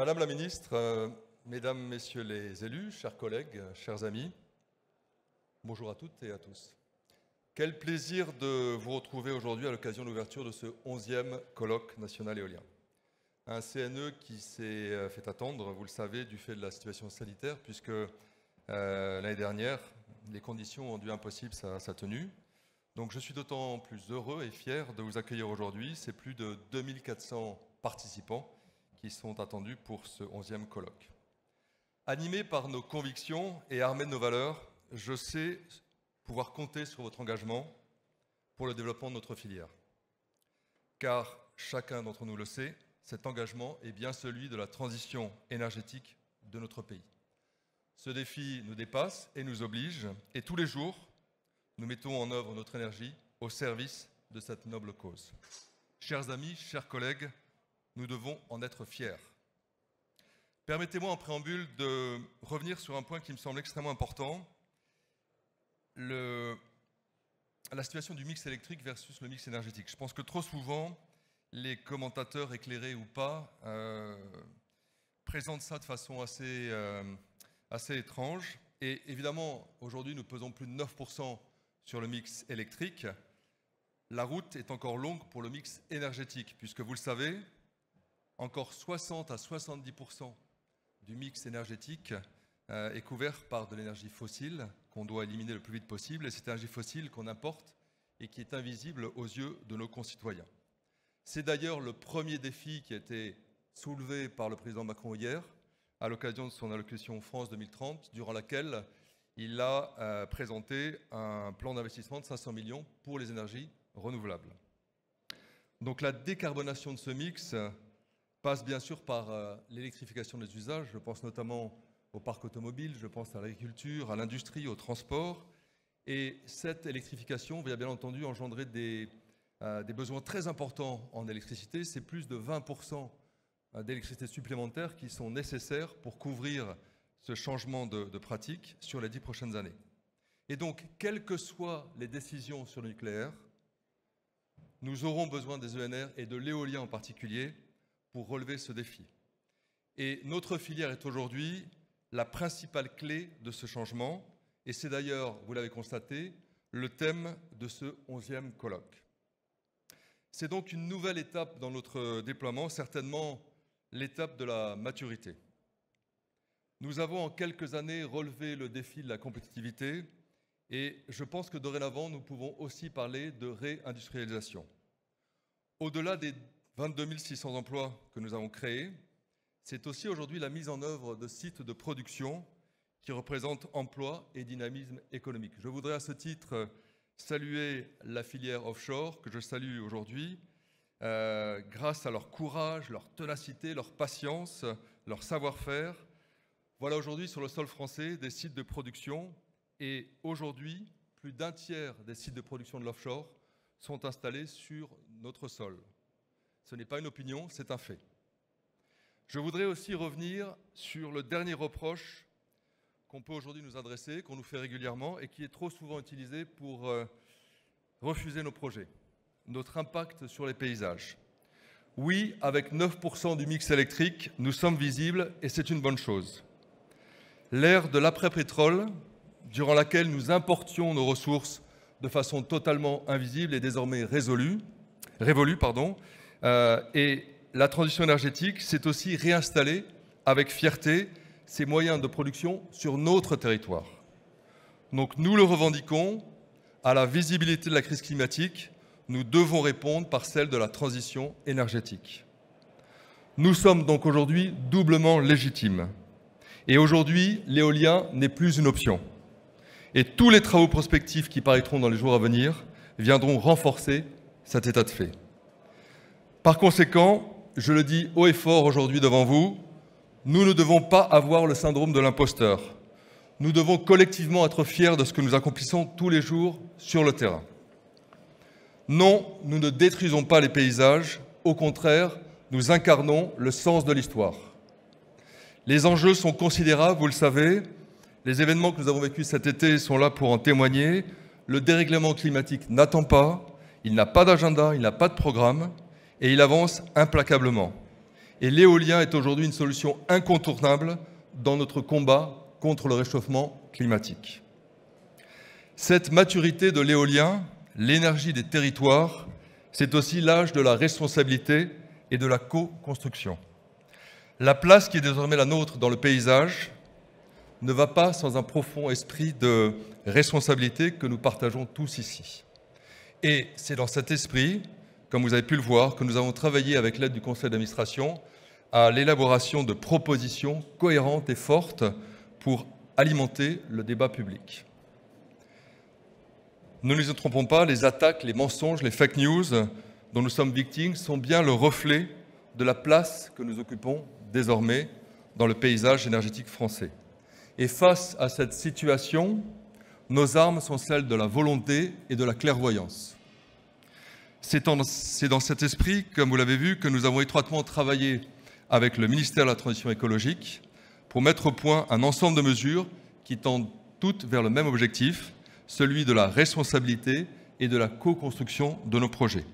Madame la ministre, mesdames, messieurs les élus, chers collègues, chers amis, bonjour à toutes et à tous. Quel plaisir de vous retrouver aujourd'hui à l'occasion de l'ouverture de ce 11e colloque national éolien. Un CNE qui s'est fait attendre, vous le savez, du fait de la situation sanitaire, puisque l'année dernière, les conditions ont rendu impossible sa tenue. Donc je suis d'autant plus heureux et fier de vous accueillir aujourd'hui. C'est plus de 2400 participants qui sont attendus pour ce 11e colloque. Animé par nos convictions et armé de nos valeurs, je sais pouvoir compter sur votre engagement pour le développement de notre filière. Car chacun d'entre nous le sait, cet engagement est bien celui de la transition énergétique de notre pays. Ce défi nous dépasse et nous oblige, et tous les jours, nous mettons en œuvre notre énergie au service de cette noble cause. Chers amis, chers collègues, nous devons en être fiers. Permettez-moi en préambule de revenir sur un point qui me semble extrêmement important, la situation du mix électrique versus le mix énergétique. Je pense que trop souvent, les commentateurs éclairés ou pas présentent ça de façon assez étrange. Et évidemment, aujourd'hui, nous pesons plus de 9% sur le mix électrique. La route est encore longue pour le mix énergétique, puisque vous le savez, encore 60 à 70% du mix énergétique est couvert par de l'énergie fossile qu'on doit éliminer le plus vite possible. Et cette énergie fossile qu'on importe et qui est invisible aux yeux de nos concitoyens. C'est d'ailleurs le premier défi qui a été soulevé par le président Macron hier, à l'occasion de son allocution France 2030, durant laquelle il a présenté un plan d'investissement de 500 millions pour les énergies renouvelables. Donc la décarbonation de ce mix passe bien sûr par l'électrification des usages. Je pense notamment au parc automobile, je pense à l'agriculture, à l'industrie, au transport. Et cette électrification va bien entendu engendrer des besoins très importants en électricité. C'est plus de 20% d'électricité supplémentaire qui sont nécessaires pour couvrir ce changement de pratique sur les 10 prochaines années. Et donc, quelles que soient les décisions sur le nucléaire, nous aurons besoin des ENR et de l'éolien en particulier pour relever ce défi. Et notre filière est aujourd'hui la principale clé de ce changement, et c'est d'ailleurs, vous l'avez constaté, le thème de ce 11e colloque. C'est donc une nouvelle étape dans notre déploiement, certainement l'étape de la maturité. Nous avons en quelques années relevé le défi de la compétitivité, et je pense que dorénavant, nous pouvons aussi parler de réindustrialisation. Au-delà des 22 600 emplois que nous avons créés, c'est aussi aujourd'hui la mise en œuvre de sites de production qui représentent emploi et dynamisme économique. Je voudrais à ce titre saluer la filière offshore que je salue aujourd'hui, grâce à leur courage, leur ténacité, leur patience, leur savoir-faire. Voilà aujourd'hui sur le sol français des sites de production et aujourd'hui, plus d'un tiers des sites de production de l'offshore sont installés sur notre sol. Ce n'est pas une opinion, c'est un fait. Je voudrais aussi revenir sur le dernier reproche qu'on peut aujourd'hui nous adresser, qu'on nous fait régulièrement et qui est trop souvent utilisé pour refuser nos projets, notre impact sur les paysages. Oui, avec 9% du mix électrique, nous sommes visibles et c'est une bonne chose. L'ère de l'après-pétrole, durant laquelle nous importions nos ressources de façon totalement invisible, est désormais révolue. Et la transition énergétique s'est aussi réinstallée avec fierté ses moyens de production sur notre territoire. Donc nous le revendiquons, à la visibilité de la crise climatique, nous devons répondre par celle de la transition énergétique. Nous sommes donc aujourd'hui doublement légitimes. Et aujourd'hui, l'éolien n'est plus une option. Et tous les travaux prospectifs qui paraîtront dans les jours à venir viendront renforcer cet état de fait. Par conséquent, je le dis haut et fort aujourd'hui devant vous, nous ne devons pas avoir le syndrome de l'imposteur. Nous devons collectivement être fiers de ce que nous accomplissons tous les jours sur le terrain. Non, nous ne détruisons pas les paysages, au contraire, nous incarnons le sens de l'histoire. Les enjeux sont considérables, vous le savez. Les événements que nous avons vécus cet été sont là pour en témoigner. Le dérèglement climatique n'attend pas, il n'a pas d'agenda, il n'a pas de programme, et il avance implacablement. Et l'éolien est aujourd'hui une solution incontournable dans notre combat contre le réchauffement climatique. Cette maturité de l'éolien, l'énergie des territoires, c'est aussi l'âge de la responsabilité et de la co-construction. La place qui est désormais la nôtre dans le paysage ne va pas sans un profond esprit de responsabilité que nous partageons tous ici. Et c'est dans cet esprit, comme vous avez pu le voir, que nous avons travaillé avec l'aide du conseil d'administration à l'élaboration de propositions cohérentes et fortes pour alimenter le débat public. Ne nous y trompons pas, les attaques, les mensonges, les fake news dont nous sommes victimes sont bien le reflet de la place que nous occupons désormais dans le paysage énergétique français. Et face à cette situation, nos armes sont celles de la volonté et de la clairvoyance. C'est dans cet esprit, comme vous l'avez vu, que nous avons étroitement travaillé avec le ministère de la Transition écologique pour mettre au point un ensemble de mesures qui tendent toutes vers le même objectif, celui de la responsabilité et de la co-construction de nos projets.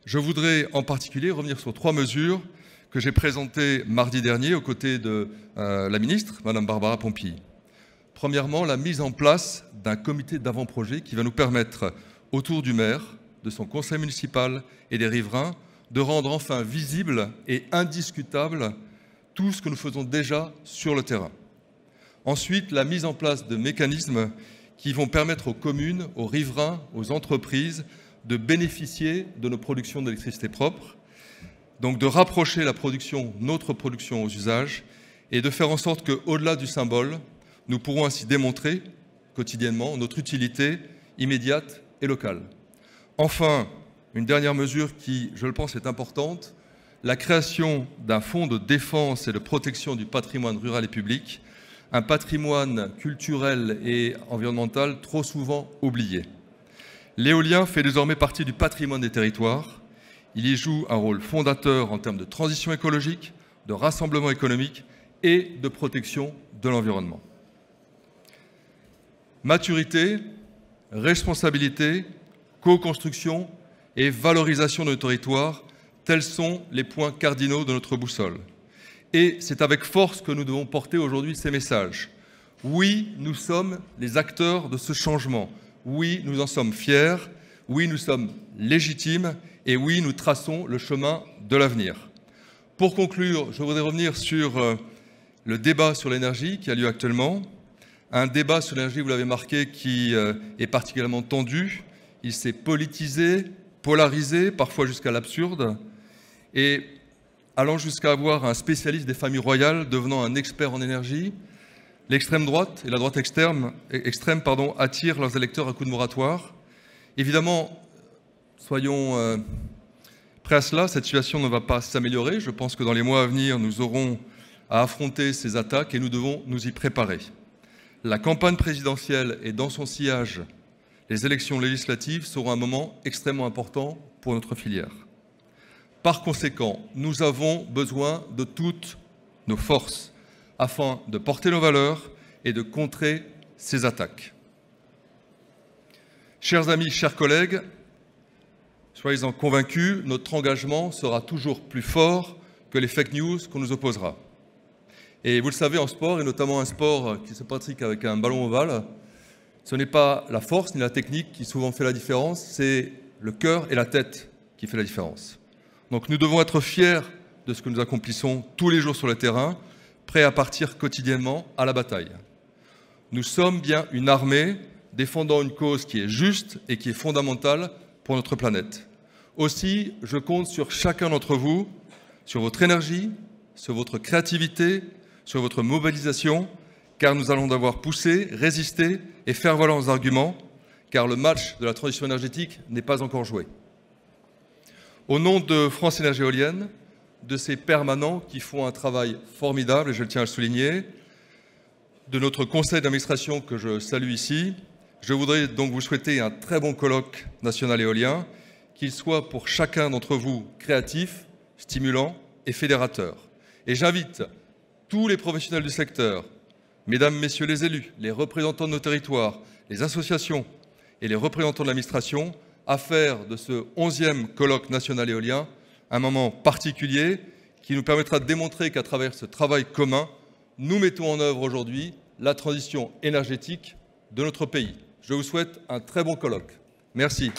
Je voudrais en particulier revenir sur 3 mesures que j'ai présentées mardi dernier aux côtés de la ministre, Madame Barbara Pompili. Premièrement, la mise en place d'un comité d'avant-projet qui va nous permettre, autour du maire, de son conseil municipal et des riverains, de rendre enfin visible et indiscutable tout ce que nous faisons déjà sur le terrain. Ensuite, la mise en place de mécanismes qui vont permettre aux communes, aux riverains, aux entreprises de bénéficier de nos productions d'électricité propre, donc de rapprocher notre production aux usages et de faire en sorte qu'au-delà du symbole, nous pourrons ainsi démontrer quotidiennement notre utilité immédiate et locale. Enfin, une dernière mesure qui, je le pense, est importante, la création d'un fonds de défense et de protection du patrimoine rural et public, un patrimoine culturel et environnemental trop souvent oublié. L'éolien fait désormais partie du patrimoine des territoires. Il y joue un rôle fondateur en termes de transition écologique, de rassemblement économique et de protection de l'environnement. Maturité, responsabilité, co-construction et valorisation de nos territoires, tels sont les points cardinaux de notre boussole. Et c'est avec force que nous devons porter aujourd'hui ces messages. Oui, nous sommes les acteurs de ce changement. Oui, nous en sommes fiers. Oui, nous sommes légitimes. Et oui, nous traçons le chemin de l'avenir. Pour conclure, je voudrais revenir sur le débat sur l'énergie qui a lieu actuellement. Un débat sur l'énergie, vous l'avez marqué, qui est particulièrement tendu. Il s'est politisé, polarisé, parfois jusqu'à l'absurde, et allant jusqu'à avoir un spécialiste des familles royales devenant un expert en énergie. L'extrême droite et la droite extrême attirent leurs électeurs à coups de moratoire. Évidemment, soyons prêts à cela, cette situation ne va pas s'améliorer. Je pense que dans les mois à venir, nous aurons à affronter ces attaques et nous devons nous y préparer. La campagne présidentielle et dans son sillage, les élections législatives seront un moment extrêmement important pour notre filière. Par conséquent, nous avons besoin de toutes nos forces afin de porter nos valeurs et de contrer ces attaques. Chers amis, chers collègues, soyez-en convaincus, notre engagement sera toujours plus fort que les fake news qu'on nous opposera. Et vous le savez, en sport, et notamment un sport qui se pratique avec un ballon ovale, ce n'est pas la force ni la technique qui souvent fait la différence, c'est le cœur et la tête qui fait la différence. Donc nous devons être fiers de ce que nous accomplissons tous les jours sur le terrain, prêts à partir quotidiennement à la bataille. Nous sommes bien une armée défendant une cause qui est juste et qui est fondamentale pour notre planète. Aussi, je compte sur chacun d'entre vous, sur votre énergie, sur votre créativité, sur votre mobilisation, car nous allons devoir pousser, résister et faire valoir nos arguments, car le match de la transition énergétique n'est pas encore joué. Au nom de France Énergie Éolienne, de ses permanents qui font un travail formidable, et je tiens à le souligner, de notre conseil d'administration que je salue ici, je voudrais donc vous souhaiter un très bon colloque national éolien, qu'il soit pour chacun d'entre vous créatif, stimulant et fédérateur. Et j'invite tous les professionnels du secteur, mesdames, messieurs les élus, les représentants de nos territoires, les associations et les représentants de l'administration à faire de ce 11e colloque national éolien un moment particulier qui nous permettra de démontrer qu'à travers ce travail commun, nous mettons en œuvre aujourd'hui la transition énergétique de notre pays. Je vous souhaite un très bon colloque. Merci.